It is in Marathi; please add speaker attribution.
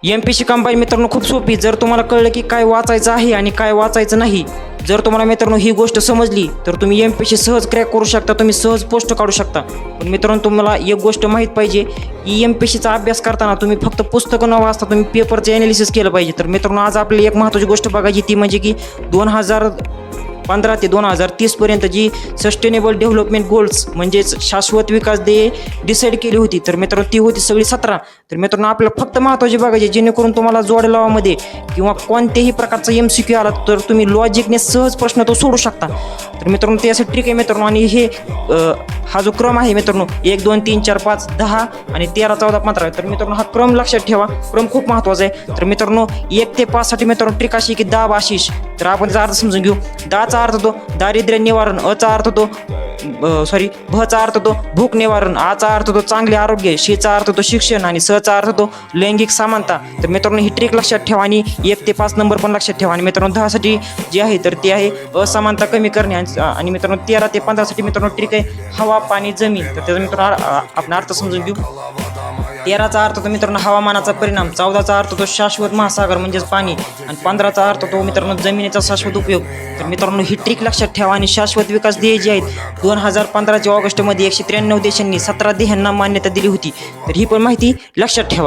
Speaker 1: MPC कंबाईन मित्रांनो खूप सोपी. जर तुम्हाला कळलं की काय वाचायचं आहे आणि काय वाचायचं नाही, जर तुम्हाला मित्रांनो ही गोष्ट समजली तर तुम्ही MPC सहज क्रॅक करू शकता, तुम्ही सहज पोस्ट काढू शकता. पण मित्रांनो तुम्हाला एक गोष्ट माहीत पाहिजे की MPCचा अभ्यास करताना तुम्ही फक्त पुस्तकं न वाचता तुम्ही पेपरचं ॲनालिसिस केलं पाहिजे. तर मित्रांनो आज आपल्याला एक महत्त्वाची गोष्ट बघायची ती म्हणजे की 2015 ते 2030 पर्यंत जी सस्टेनेबल डेव्हलपमेंट गोल्स म्हणजेच शाश्वत विकास ध्येय डिसाईड केली होती. तर मित्रांनो ती होती सगळी 17. तर मित्रांनो आपल्याला फक्त महत्त्वाची बघायची जेणेकरून तुम्हाला जोड लावामध्ये किंवा कोणत्याही प्रकारचा MCQ आला तर तुम्ही लॉजिकने सहज प्रश्न तो सोडू शकता. तर मित्रांनो त्यासाठी ट्रिक आहे मित्रांनो. आणि हे हा जो क्रम आहे मित्रांनो 1 2 3 4 5 10 आणि 13 14 15. तर मित्रांनो हा क्रम लक्षात ठेवा, क्रम खूप महत्त्वाचा आहे. तर मित्रांनो 1 ते 5 साठी मित्रांनो ट्रिक अशी की दाब आशिष. तर आपण त्याचा अर्थ समजून घेऊ. दाचा अर्थ तो दारिद्र्य निवारण, अचा अर्थ तो भचा अर्थ तो भूक निवारण, आचा अर्थ तो चांगले आरोग्य, शीचा अर्थ तो शिक्षण आणि सचा अर्थ तो लैंगिक समानता. तर मित्रांनो ही ट्रिक लक्षात ठेवा आणि 1 ते 5 नंबर पण लक्षात ठेवा. आणि मित्रांनो 10 साठी जे आहे तर ते आहे असमानता कमी करणे. आणि मित्रांनो 13 ते 15 साठी मित्रांनो ट्रिक आहे हवा पाणी जमीन. तर त्याचा मित्रांनो आपण अर्थ समजून घेऊ. 13चा अर्थ तो मित्रांनो हवामानाचा परिणाम, 14चा अर्थ तो शाश्वत महासागर म्हणजेच पाणी आणि 15चा अर्थ तो मित्रांनो जमिनीचा शाश्वत उपयोग. तर मित्रांनो ही ट्रिक लक्षात ठेवा. आणि शाश्वत विकास ध्येय जे आहेत 2015च्या ऑगस्टमध्ये 193 देशांनी 17 ध्येयांना मान्यता दिली होती. तर ही पण माहिती लक्षात ठेवा.